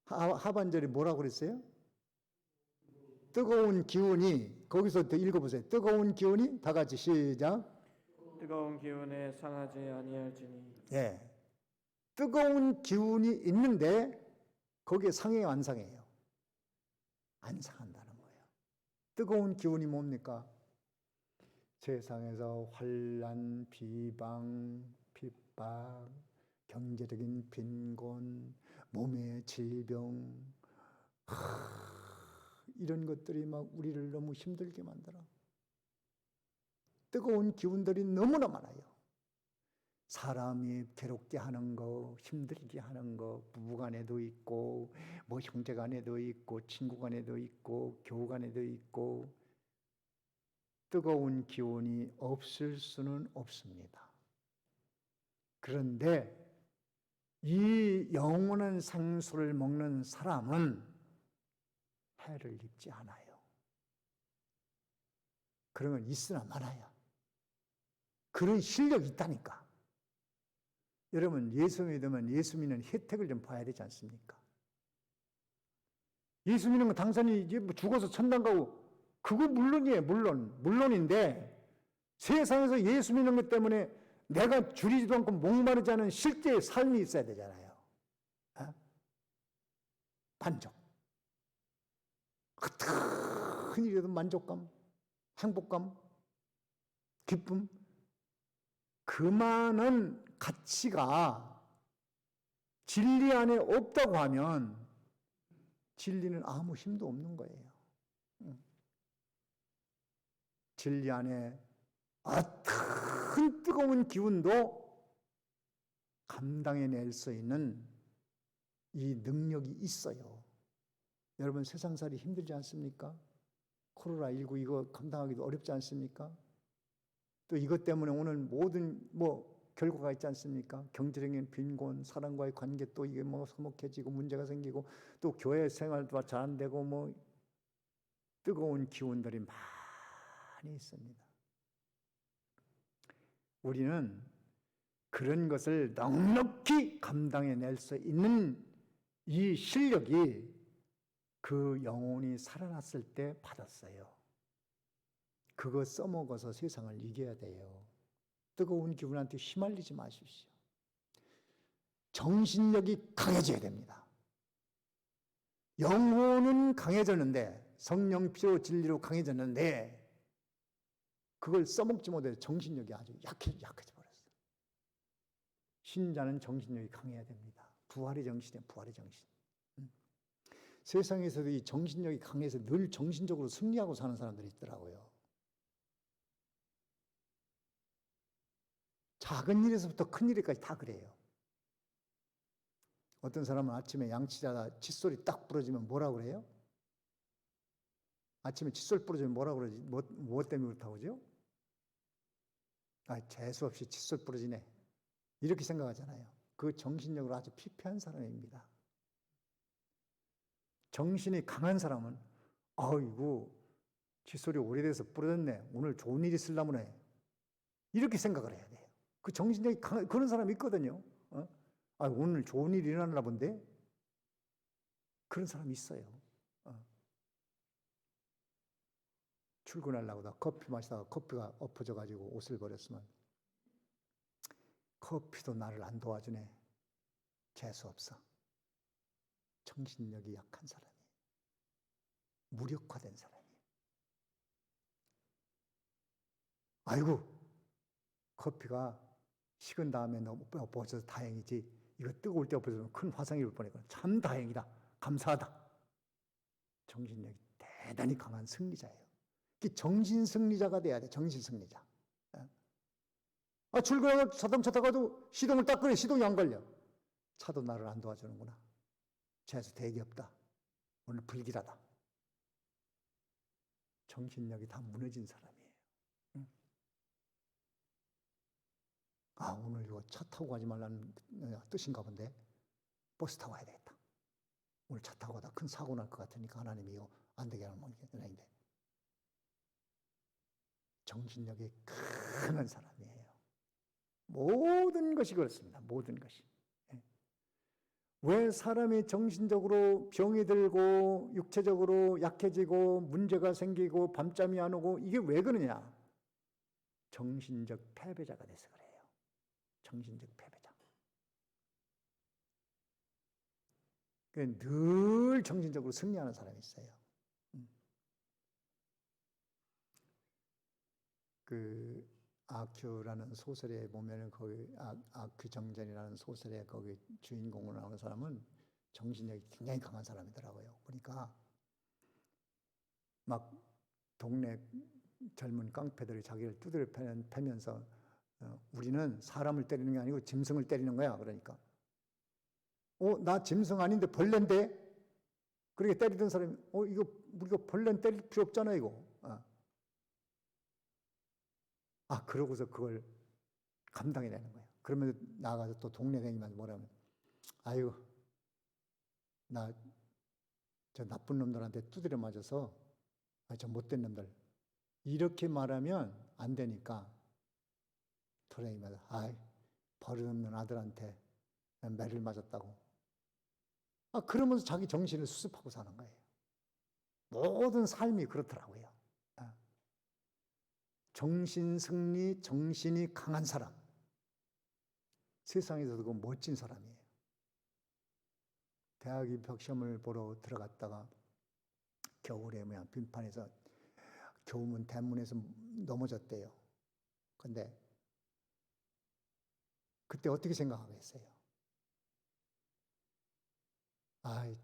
하반절에 뭐라고 그랬어요? 뜨거운 기운이, 거기서 또 읽어보세요. 뜨거운 기운이, 다 같이 시작. 뜨거운 기운에 상하지 아니할지니. 예. 뜨거운 기운이 있는데 거기에 상해요, 안 상해요? 안 상한다는 거예요. 뜨거운 기운이 뭡니까? 세상에서 환난, 비방, 핍박, 경제적인 빈곤, 몸의 질병, 이런 것들이 막 우리를 너무 힘들게 만들어. 뜨거운 기운들이 너무나 많아요. 사람이 괴롭게 하는 거, 힘들게 하는 거, 부부간에도 있고, 뭐 형제간에도 있고, 친구간에도 있고, 교우간에도 있고, 뜨거운 기운이 없을 수는 없습니다. 그런데 이 영원한 생수를 먹는 사람은 해를 입지 않아요. 그런 건 있으나 말아야. 그런 실력이 있다니까. 여러분, 예수 믿으면 예수 믿는 혜택을 좀 봐야 되지 않습니까? 예수 믿는 건 당연히 이제 죽어서 천당 가고, 그거 물론이에요. 물론인데, 세상에서 예수 믿는 것 때문에 내가 줄이지도 않고 목마르지 않은 실제의 삶이 있어야 되잖아요. 만족. 큰 일이라도 만족감, 행복감, 기쁨. 그만한 가치가 진리 안에 없다고 하면 진리는 아무 힘도 없는 거예요. 진리 안에 어떤 뜨거운 기운도 감당해낼 수 있는 이 능력이 있어요. 여러분, 세상살이 힘들지 않습니까? 코로나19 이거 감당하기도 어렵지 않습니까? 또 이것 때문에 오늘 모든 결과가 있지 않습니까? 경제적인 빈곤, 사람과의 관계 또 이게 서먹해지고 문제가 생기고 또 교회 생활도 잘 안 되고 뜨거운 기운들이 많이 있습니다. 우리는 그런 것을 넉넉히 감당해낼 수 있는 이 실력이 그 영혼이 살아났을 때 받았어요. 그거 써먹어서 세상을 이겨야 돼요. 뜨거운 기분한테 휘말리지 마십시오. 정신력이 강해져야 됩니다. 영혼은 강해졌는데, 성령 피로 진리로 강해졌는데 그걸 써먹지 못해 정신력이 아주 약해져 버렸어요. 신자는 정신력이 강해야 됩니다. 부활의 정신이에요. 부활의 정신. 세상에서도 이 정신력이 강해서 늘 정신적으로 승리하고 사는 사람들이 있더라고요. 작은 일에서부터 큰 일까지 다 그래요. 어떤 사람은 아침에 양치자다 칫솔이 딱 부러지면 뭐라고 그래요? 아침에 칫솔 부러지면 뭐라고 그러지? 무엇 때문에 그렇다고 그러죠? 재수 없이 칫솔 부러지네. 이렇게 생각하잖아요. 그 정신력으로 아주 피폐한 사람입니다. 정신이 강한 사람은 아이고 칫솔이 오래돼서 부러졌네. 오늘 좋은 일 있으려면 해. 이렇게 생각을 해야 돼요. 그 정신력이 강한 그런 사람이 있거든요. 오늘 좋은 일이 일어나나 본데? 그런 사람이 있어요. 출근하려고 다 커피 마시다가 커피가 엎어져가지고 옷을 버렸으면 커피도 나를 안 도와주네. 재수 없어. 정신력이 약한 사람이에요. 무력화된 사람이에요. 아이고 커피가 식은 다음에 너무 엎어져서 다행이지. 이거 뜨거울 때 엎어져서 큰 화상이 올 뻔했거든. 참 다행이다. 감사하다. 정신력이 대단히 강한 승리자예요. 정신 승리자가 돼야 돼. 정신 승리자. 출근하고 자동차 타가도 시동을 딱 끄네. 시동이 안 걸려. 차도 나를 안 도와주는구나. 재수 되게 없다. 오늘 불길하다. 정신력이 다 무너진 사람이에요. 오늘 이거 차 타고 가지 말라는 뜻인가 본데 버스 타고 가야 되겠다. 오늘 차 타고 가다 큰 사고 날 것 같으니까 하나님이 이거 안 되게 하는 모양인데 정신력이 강한 사람이에요. 모든 것이 그렇습니다. 모든 것이. 왜 사람이 정신적으로 병이 들고 육체적으로 약해지고 문제가 생기고 밤잠이 안 오고 이게 왜 그러냐? 정신적 패배자가 돼서 그래요. 정신적 패배자. 늘 정신적으로 승리하는 사람이 있어요. 그 아큐라는 소설에 보면은 거기 아큐 정전이라는 소설에 거기 주인공으로 나오는 사람은 정신력이 굉장히 강한 사람이더라고요. 보니까 막 동네 젊은 깡패들이 자기를 두드려 패면서 우리는 사람을 때리는 게 아니고 짐승을 때리는 거야. 그러니까 나 짐승 아닌데 벌레인데? 그렇게 때리던 사람이 이거 우리가 벌레는 때릴 필요 없잖아 이거. 그러고서 그걸 감당해내는 거예요. 그러면 나가서 또 동네 다니면서 뭐라면 아이고 나 저 나쁜 놈들한테 두드려 맞아서 저 못된 놈들 이렇게 말하면 안 되니까 도라이마다 버릇없는 아들한테 매를 맞았다고. 그러면서 자기 정신을 수습하고 사는 거예요. 모든 삶이 그렇더라고요. 정신승리, 정신이 강한 사람. 세상에서도 그 멋진 사람이에요. 대학 입학 시험을 보러 들어갔다가 겨울에 빙판에서 교문 대문에서 넘어졌대요. 근데 그때 어떻게 생각하겠어요?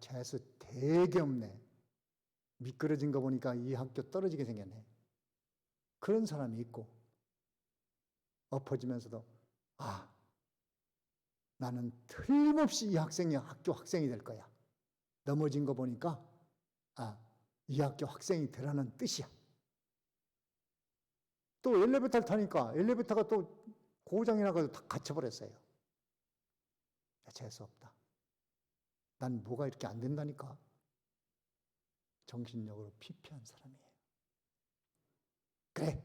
재수 되게 없네. 미끄러진 거 보니까 이 학교 떨어지게 생겼네. 그런 사람이 있고 엎어지면서도 나는 틀림없이 이 학교 학생이 될 거야. 넘어진 거 보니까 이 학교 학생이 되라는 뜻이야. 또 엘리베이터를 타니까 엘리베이터가 또 고장이 나가지고 다 갇혀버렸어요. 재수 없다. 난 뭐가 이렇게 안 된다니까. 정신력으로 피폐한 사람이에요. 그래.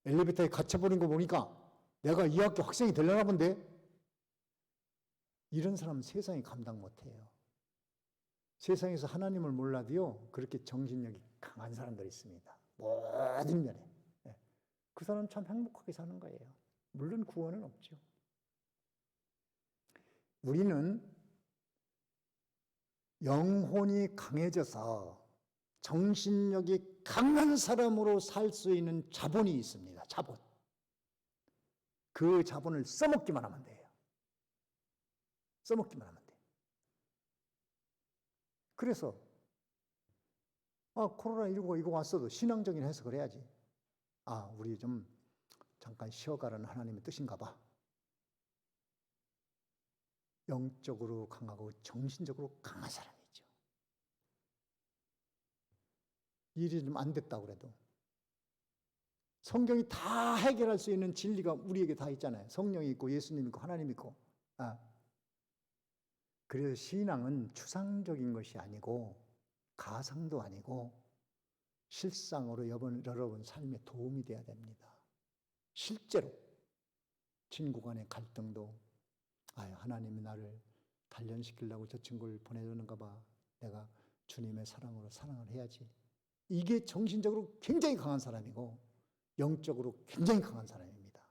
엘리베이터에 갇혀버린 거 보니까 내가 이 학교 학생이 되려나 본데? 이런 사람은 세상이 감당 못해요. 세상에서 하나님을 몰라도요, 그렇게 정신력이 강한 사람들이 있습니다. 모든 면에. 그 사람 참 행복하게 사는 거예요. 물론 구원은 없죠. 우리는 영혼이 강해져서 정신력이 강한 사람으로 살 수 있는 자본이 있습니다. 자본. 그 자본을 써먹기만 하면 돼요. 써먹기만 하면 돼요. 그래서 코로나19가 이거 왔어도 신앙적인 해석을 해야지. 우리 좀 잠깐 쉬어가라는 하나님의 뜻인가 봐. 영적으로 강하고 정신적으로 강한 사람이죠. 일이 좀 안 됐다고 그래도 성경이 다 해결할 수 있는 진리가 우리에게 다 있잖아요. 성령이 있고 예수님 있고 하나님 있고. 그래서 신앙은 추상적인 것이 아니고 가상도 아니고 실상으로 여러분 삶에 도움이 돼야 됩니다. 실제로 친구 간의 갈등도 하나님이 나를 단련시키려고 저 친구를 보내주는가 봐. 내가 주님의 사랑으로 사랑을 해야지. 이게 정신적으로 굉장히 강한 사람이고 영적으로 굉장히 강한 사람입니다.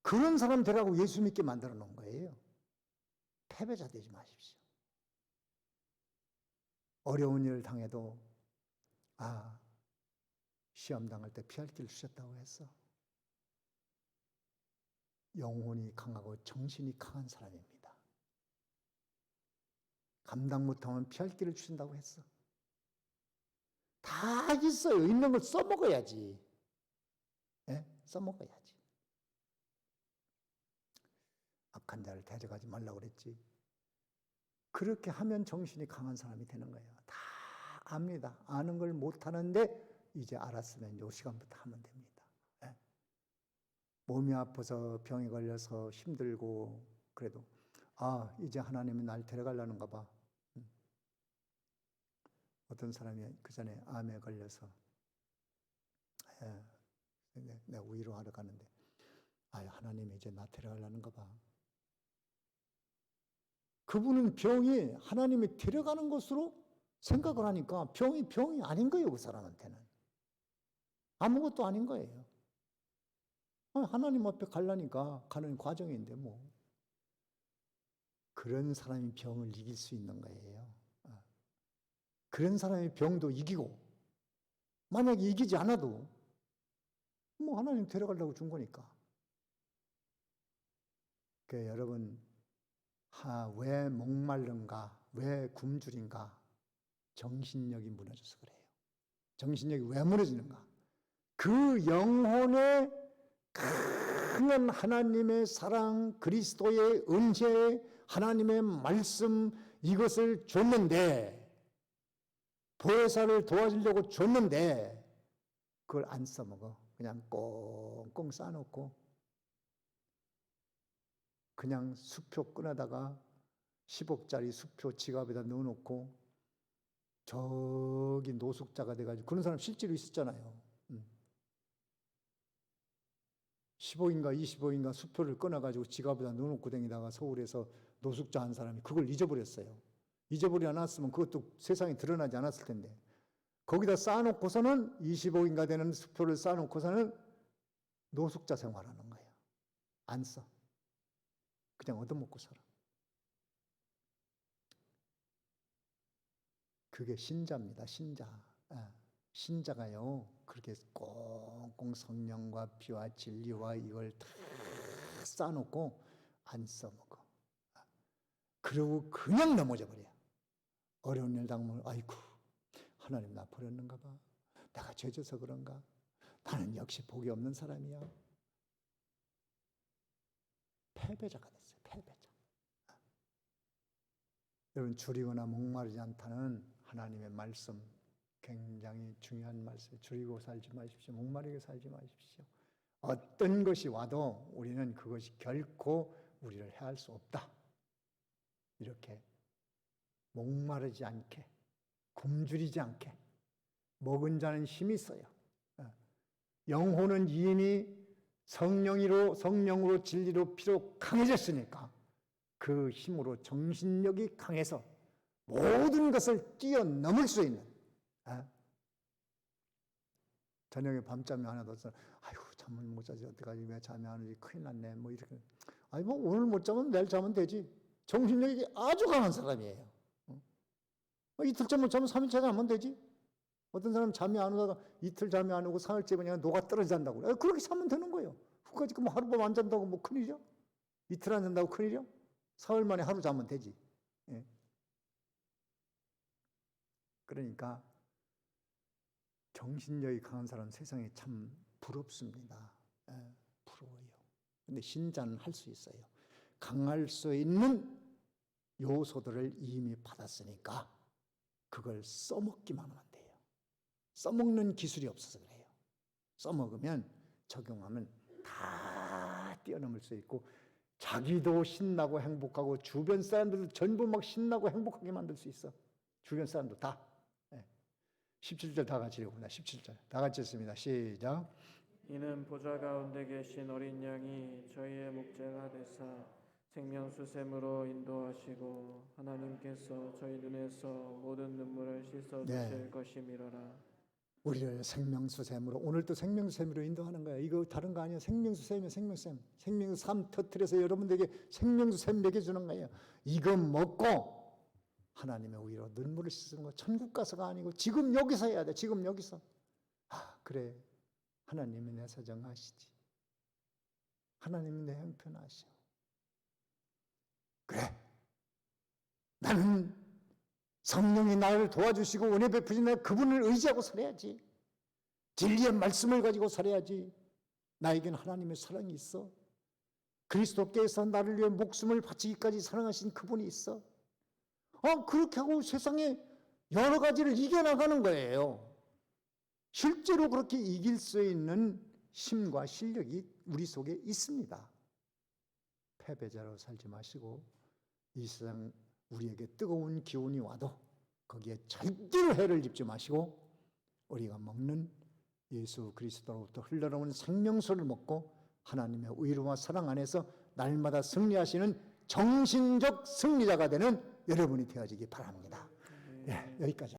그런 사람 되라고 예수 믿게 만들어 놓은 거예요. 패배자 되지 마십시오. 어려운 일을 당해도 시험 당할 때 피할 길을 주셨다고 했어. 영혼이 강하고 정신이 강한 사람입니다. 감당 못하면 피할 길을 주신다고 했어. 다 있어요. 있는 걸 써먹어야지. 써먹어야지. 악한 자를 대적하지 말라고 그랬지. 그렇게 하면 정신이 강한 사람이 되는 거예요. 다 압니다. 아는 걸 못하는데 이제 알았으면 요 시간부터 하면 됩니다. 몸이 아파서 병에 걸려서 힘들고 그래도 이제 하나님이 날 데려가려는가 봐. 어떤 사람이 그 전에 암에 걸려서 내가 위로하러 가는데 하나님이 이제 나 데려가려는가 봐. 그분은 병이 하나님이 데려가는 것으로 생각을 하니까 병이 아닌 거예요. 그 사람한테는 아무것도 아닌 거예요. 하나님 앞에 가려니까 가는 과정인데 뭐. 그런 사람이 병을 이길 수 있는 거예요. 그런 사람이 병도 이기고 만약에 이기지 않아도 뭐 하나님 데려가려고 준 거니까. 그러니까 여러분 왜 목마른가? 왜 굶주린가? 정신력이 무너져서 그래요. 정신력이 왜 무너지는가? 그 영혼의 강한 하나님의 사랑, 그리스도의 은혜, 하나님의 말씀 이것을 줬는데 보혜사를 도와주려고 줬는데 그걸 안 써먹어. 그냥 꽁꽁 싸놓고 그냥 수표 끊어다가 10억짜리 수표 지갑에다 넣어놓고 저기 노숙자가 돼가지고 그런 사람 실제로 있었잖아요. 10억인가 20억인가 수표를 끊어가지고 지갑에다 넣어놓고 다니다가 서울에서 노숙자 한 사람이 그걸 잊어버렸어요. 잊어버리지 않았으면 그것도 세상에 드러나지 않았을 텐데 거기다 쌓아놓고서는 20억인가 되는 수표를 쌓아놓고서는 노숙자 생활하는 거예요. 안 써. 그냥 얻어먹고 살아. 그게 신자입니다. 신자. 신자가요 그렇게 꽁꽁 성령과 피와 진리와 이걸 다 쌓아놓고 안 써먹어. 그리고 그냥 넘어져 버려요. 어려운 일 당하면 아이고 하나님 나 버렸는가 봐. 내가 죄져서 그런가. 나는 역시 복이 없는 사람이야. 패배자가 됐어요. 패배자. 여러분 줄이거나 목마르지 않다는 하나님의 말씀 굉장히 중요한 말씀. 줄이고 살지 마십시오. 목마르게 살지 마십시오. 어떤 것이 와도 우리는 그것이 결코 우리를 해할 수 없다. 이렇게 목마르지 않게 굶주리지 않게 먹은 자는 힘이 있어요. 영혼은 이미 성령으로 진리로 피로 강해졌으니까 그 힘으로 정신력이 강해서 모든 것을 뛰어넘을 수 있는 저녁에 밤잠이 하나 더 아이고 잠을 못 자지 어떡하지 왜 잠이 안 오지 큰일 났네 뭐 이렇게 뭐 오늘 못 자면 내일 자면 되지. 정신력이 아주 강한 사람이에요. 이틀째 못 자면 3일째 자면 되지. 어떤 사람은 잠이 안 오다가 이틀 잠이 안 오고 3일째 그냥 녹아 떨어진다고 그래. 그렇게 자면 되는 거예요. 그까짓 뭐 하룻밤 안 잔다고 뭐 큰일이야? 이틀 안 잔다고 큰일이야? 사흘 만에 하루 자면 되지. 그러니까 정신력이 강한 사람 세상에 참 부럽습니다. 부러워요. 근데 신자는 할 수 있어요. 강할 수 있는 요소들을 이미 받았으니까 그걸 써먹기만 하면 돼요. 써먹는 기술이 없어서 그래요. 써먹으면 적용하면 다 뛰어넘을 수 있고 자기도 신나고 행복하고 주변 사람들도 전부 막 신나고 행복하게 만들 수 있어. 주변 사람도 다. 17절 다 같이 읽어봅니다. 17절 다 같이 읽습니다. 시작. 이는 보좌 가운데 계신 어린 양이 저희의 목자가 되사 생명수샘으로 인도하시고 하나님께서 저희 눈에서 모든 눈물을 씻어 주실 것이미로라. 우리를 생명수샘으로 오늘도 생명수샘으로 인도하는 거야. 이거 다른 거 아니야. 생명수샘이야. 생명수샘. 생명수샘 터뜨려서 여러분들에게 생명수샘 먹여주는 거예요. 이거 먹고 하나님의 의로 눈물을 씻는 거 천국 가서가 아니고 지금 여기서 해야 돼. 지금 여기서. 그래. 하나님이 내 사정 아시지. 하나님이 내 형편 아시오. 그래. 나는 성령이 나를 도와주시고 은혜 베푸신 내 그분을 의지하고 살아야지. 진리의 말씀을 가지고 살아야지. 나에겐 하나님의 사랑이 있어. 그리스도께서 나를 위해 목숨을 바치기까지 사랑하신 그분이 있어. 그렇게 하고 세상에 여러 가지를 이겨나가는 거예요. 실제로 그렇게 이길 수 있는 힘과 실력이 우리 속에 있습니다. 패배자로 살지 마시고 이 세상 우리에게 뜨거운 기운이 와도 거기에 절대로 해를 입지 마시고 우리가 먹는 예수 그리스도로부터 흘러나오는 생명수를 먹고 하나님의 의로와 사랑 안에서 날마다 승리하시는 정신적 승리자가 되는 여러분이 되어지기 바랍니다. 여기까지.